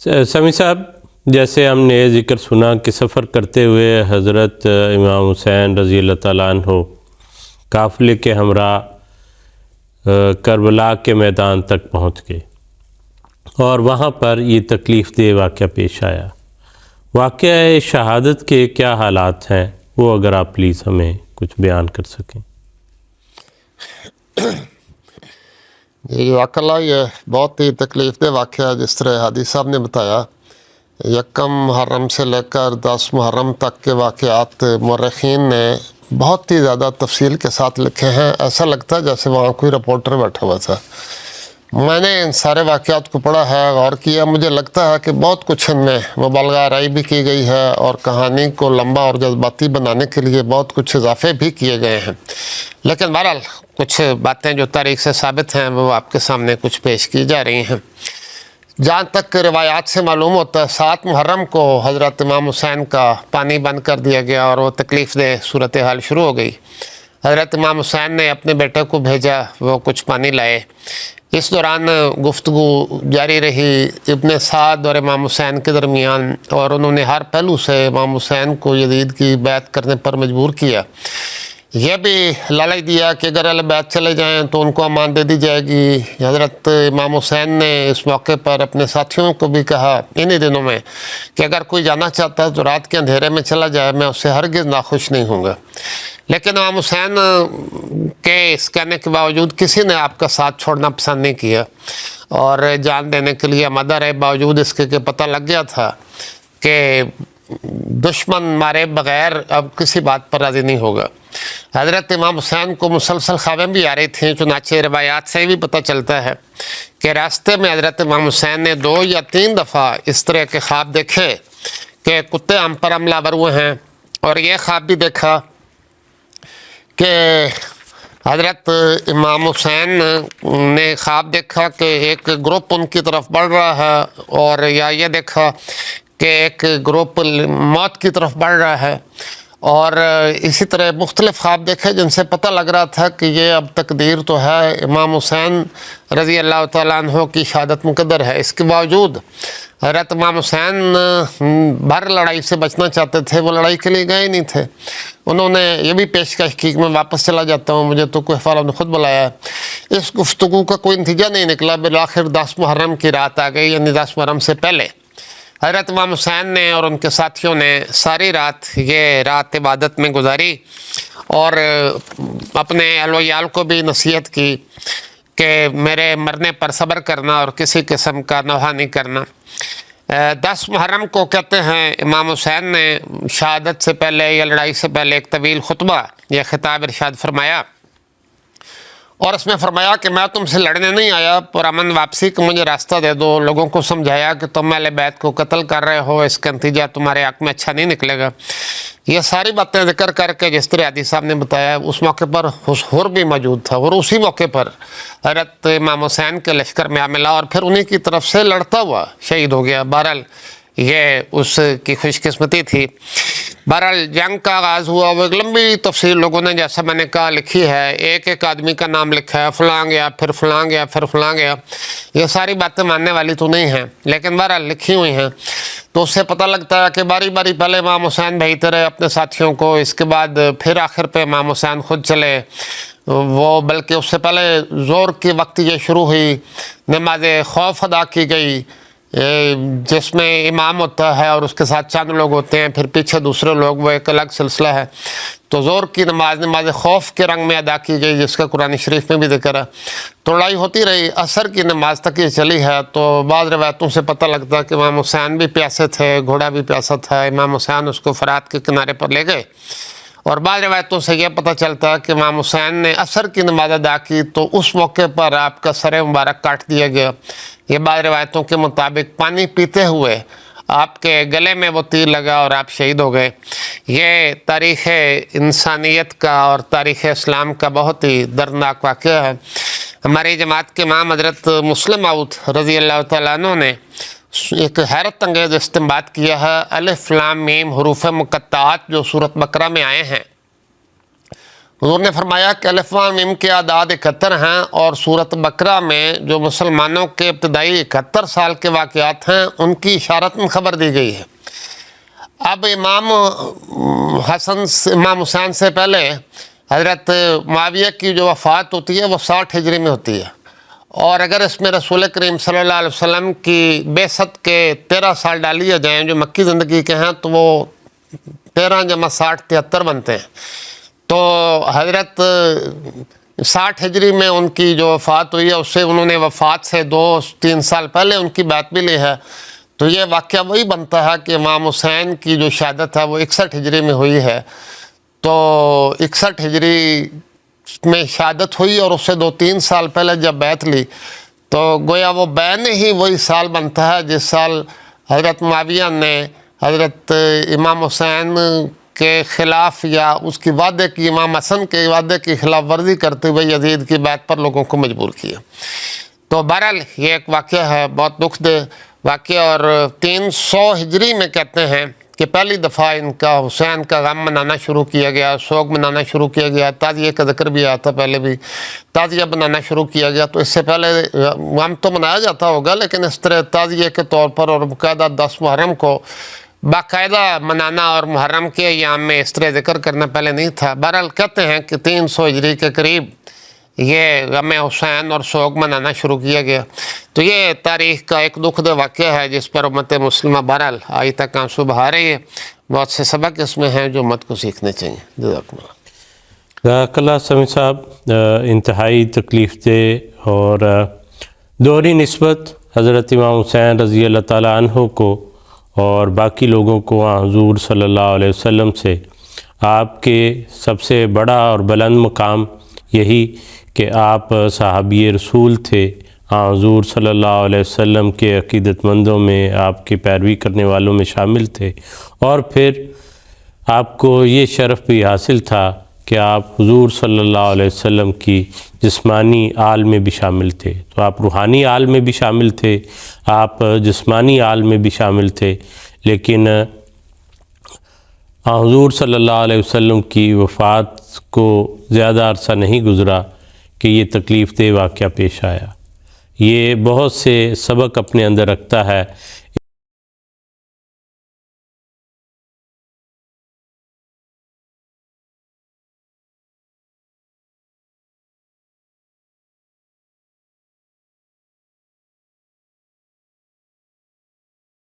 سمیع صاحب، جیسے ہم نے ذکر سنا کہ سفر کرتے ہوئے حضرت امام حسین رضی اللہ تعالیٰ عنہ قافلے کے ہمراہ کربلا کے میدان تک پہنچ گئے اور وہاں پر یہ تکلیف دہ واقعہ پیش آیا۔ واقعہ شہادت کے کیا حالات ہیں، وہ اگر آپ پلیز ہمیں کچھ بیان کر سکیں۔ جی واقعہ یہ بہت ہی تکلیف دہ واقعہ، جس طرح حادی صاحب نے بتایا۔ یکم محرم سے لے کر 10 محرم تک کے واقعات مورخین نے بہت ہی زیادہ تفصیل کے ساتھ لکھے ہیں۔ ایسا لگتا ہے جیسے وہاں کوئی رپورٹر بیٹھا ہوا تھا۔ میں نے ان سارے واقعات کو پڑھا ہے، غور کیا، مجھے لگتا ہے کہ بہت کچھ ان میں مبالغہ آرائی بھی کی گئی ہے اور کہانی کو لمبا اور جذباتی بنانے کے لیے بہت کچھ اضافے بھی کیے گئے ہیں، لیکن بہرحال کچھ باتیں جو تاریخ سے ثابت ہیں وہ آپ کے سامنے کچھ پیش کی جا رہی ہیں۔ جہاں تک روایات سے معلوم ہوتا ہے، 7 محرم کو حضرت امام حسین کا پانی بند کر دیا گیا اور وہ تکلیف دہ صورتحال شروع ہو گئی۔ حضرت امام حسین نے اپنے بیٹے کو بھیجا، وہ کچھ پانی لائے۔ اس دوران گفتگو جاری رہی ابن سعد اور امام حسین کے درمیان، اور انہوں نے ہر پہلو سے امام حسین کو یزید کی بیعت کرنے پر مجبور کیا۔ یہ بھی لالچ دیا کہ اگر اہل بیت چلے جائیں تو ان کو امان دے دی جائے گی۔ حضرت امام حسین نے اس موقع پر اپنے ساتھیوں کو بھی کہا انہی دنوں میں کہ اگر کوئی جانا چاہتا ہے تو رات کے اندھیرے میں چلا جائے، میں اس سے ہرگز ناخوش نہیں ہوں گا۔ لیکن امام حسین کے اس کہنے کے باوجود کسی نے آپ کا ساتھ چھوڑنا پسند نہیں کیا اور جان دینے کے لیے آمادہ رہے، باوجود اس کے کہ پتہ لگ گیا تھا کہ دشمن مارے بغیر اب کسی بات پر راضی نہیں ہوگا۔ حضرت امام حسین کو مسلسل خوابیں بھی آ رہی تھیں، چنانچہ روایات سے بھی پتہ چلتا ہے کہ راستے میں حضرت امام حسین نے 2 یا 3 دفعہ اس طرح کے خواب دیکھے کہ کتے ہم پر حملہ آور ہوئے ہیں، اور یہ خواب بھی دیکھا کہ حضرت امام حسین نے خواب دیکھا کہ ایک گروپ ان کی طرف بڑھ رہا ہے، اور یا یہ دیکھا کہ ایک گروپ موت کی طرف بڑھ رہا ہے، اور اسی طرح مختلف خواب دیکھے جن سے پتہ لگ رہا تھا کہ یہ اب تقدیر تو ہے، امام حسین رضی اللہ تعالیٰ عنہ کی شہادت مقدر ہے۔ اس کے باوجود حضرت امام حسین بھر لڑائی سے بچنا چاہتے تھے، وہ لڑائی کے لیے گئے نہیں تھے۔ انہوں نے یہ بھی پیشکش کی کہ میں واپس چلا جاتا ہوں، مجھے تو کوئی فالوں نے خود بلایا ہے۔ اس گفتگو کا کوئی نتیجہ نہیں نکلا، بالآخر 10 محرم کی رات آ گئی، یعنی 10 محرم سے پہلے حضرت امام حسین نے اور ان کے ساتھیوں نے ساری رات یہ رات عبادت میں گزاری اور اپنے اہل و عیال کو بھی نصیحت کی کہ میرے مرنے پر صبر کرنا اور کسی قسم کا نوحہ نہیں کرنا۔ 10 محرم کو کہتے ہیں امام حسین نے شہادت سے پہلے یا لڑائی سے پہلے ایک طویل خطبہ یا خطاب ارشاد فرمایا، اور اس میں فرمایا کہ میں تم سے لڑنے نہیں آیا، پرامن واپسی کو مجھے راستہ دے دو۔ لوگوں کو سمجھایا کہ تم اہل بیت کو قتل کر رہے ہو، اس کا نتیجہ تمہارے حق میں اچھا نہیں نکلے گا۔ یہ ساری باتیں ذکر کر کے جس طرح حادی صاحب نے بتایا، اس موقع پر حضور بھی موجود تھا، اور اسی موقع پر حضرت امام حسین کے لشکر میں ملا اور پھر انہی کی طرف سے لڑتا ہوا شہید ہو گیا۔ بہرحال یہ اس کی خوش قسمتی تھی۔ بہرحال جنگ کا آغاز ہوا، وہ ایک لمبی تفصیل لوگوں نے جیسا میں نے کہا لکھی ہے، ایک ایک آدمی کا نام لکھا ہے، فلاں گیا پھر فلاں گیا پھر فلاں گیا۔ یہ ساری باتیں ماننے والی تو نہیں ہیں، لیکن بہرحال لکھی ہوئی ہیں، تو اس سے پتہ لگتا ہے کہ باری باری پہلے امام حسین بھیجتے رہے اپنے ساتھیوں کو، اس کے بعد پھر آخر پہ امام حسین خود چلے۔ وہ بلکہ اس سے پہلے زور کی وقت یہ شروع ہوئی، نماز خوف ادا کی گئی جس میں امام ہوتا ہے اور اس کے ساتھ چند لوگ ہوتے ہیں، پھر پیچھے دوسرے لوگ، وہ ایک الگ سلسلہ ہے۔ تو زور کی نماز خوف کے رنگ میں ادا کی گئی، جس کا قرآن شریف میں بھی ذکر ہے۔ تو لڑائی ہوتی رہی، عصر کی نماز تک یہ چلی ہے۔ تو بعض روایتوں سے پتہ لگتا ہے کہ امام حسین بھی پیاسے تھے، گھوڑا بھی پیاسا تھا، امام حسین اس کو فرات کے کنارے پر لے گئے، اور بعض روایتوں سے یہ پتہ چلتا ہے کہ امام حسین نے عصر کی نماز ادا کی تو اس موقع پر آپ کا سر مبارک کاٹ دیا گیا۔ یہ بعض روایتوں کے مطابق پانی پیتے ہوئے آپ کے گلے میں وہ تیر لگا اور آپ شہید ہو گئے۔ یہ تاریخ انسانیت کا اور تاریخ اسلام کا بہت ہی دردناک واقعہ ہے۔ ہماری جماعت کے امام حضرت مسلم موعود رضی اللہ تعالیٰ عنہ نے ایک حیرت انگیز استنباط کیا ہے۔ الف لام میم حروف مقطعات جو سورۃ بقرہ میں آئے ہیں، حضور نے فرمایا کہ الف لام میم کے اعداد 71 ہیں اور سورۃ بقرہ میں جو مسلمانوں کے ابتدائی 71 سال کے واقعات ہیں ان کی اشارتاً خبر دی گئی ہے۔ اب امام حسین سے پہلے حضرت معاویہ کی جو وفات ہوتی ہے وہ 60 ہجری میں ہوتی ہے، اور اگر اس میں رسول کریم صلی اللہ علیہ وسلم کی بعثت کے 13 سال ڈال لیے جائیں جو مکی زندگی کے ہیں تو وہ 13 جمع 60 73 بنتے ہیں۔ تو حضرت 60 ہجری میں ان کی جو وفات ہوئی ہے اس سے انہوں نے وفات سے 2-3 سال پہلے ان کی بیعت بھی لی ہے، تو یہ واقعہ وہی بنتا ہے کہ امام حسین کی جو شہادت ہے وہ 61 ہجری میں ہوئی ہے۔ تو 61 ہجری میں شہادت ہوئی اور اس سے 2-3 سال پہلے جب بیعت لی تو گویا وہ بین ہی وہی سال بنتا ہے جس سال حضرت معاویہ نے حضرت امام حسین کے خلاف یا اس کی وعدے کی، امام حسن کے وعدے کی خلاف ورزی کرتے ہوئے یزید کی بیعت پر لوگوں کو مجبور کیا۔ تو بہرحال یہ ایک واقعہ ہے، بہت دکھ دہ واقعہ، اور 300 ہجری میں کہتے ہیں کہ پہلی دفعہ ان کا حسین کا غم منانا شروع کیا گیا، سوگ منانا شروع کیا گیا۔ تعزیہ کا ذکر بھی آیا تھا، پہلے بھی تعزیہ بنانا شروع کیا گیا۔ تو اس سے پہلے غم تو منایا جاتا ہوگا لیکن اس طرح تعزیہ کے طور پر اور باقاعدہ 10 محرم کو باقاعدہ منانا اور محرم کے ایام میں اس طرح ذکر کرنا پہلے نہیں تھا۔ بہرحال کہتے ہیں کہ 300 ہجری کے قریب یہ غم حسین اور سوگ منانا شروع کیا گیا۔ تو یہ تاریخ کا ایک دکھ دہ واقعہ ہے جس پر امت مسلمہ بہرحال آج تک آنسو بہا رہی ہے۔ بہت سے سبق اس میں ہیں جو امت کو سیکھنے چاہیے۔ جزاکم اللہ۔ جزاک اللہ سمیع صاحب، انتہائی تکلیف دہ اور دوہری نسبت حضرت امام حسین رضی اللہ تعالیٰ عنہ کو اور باقی لوگوں کو حضور صلی اللہ علیہ وسلم سے، آپ کے سب سے بڑا اور بلند مقام یہی کہ آپ صحابی رسول تھے، حضور صلی اللہ علیہ وسلم کے عقیدت مندوں میں، آپ کی پیروی کرنے والوں میں شامل تھے، اور پھر آپ کو یہ شرف بھی حاصل تھا کہ آپ حضور صلی اللہ علیہ وسلم کی جسمانی آل میں بھی شامل تھے۔ تو آپ روحانی آل میں بھی شامل تھے، آپ جسمانی آل میں بھی شامل تھے، لیکن حضور صلی اللہ علیہ وسلم کی وفات کو زیادہ عرصہ نہیں گزرا کہ یہ تکلیف دہ واقعہ پیش آیا۔ یہ بہت سے سبق اپنے اندر رکھتا ہے۔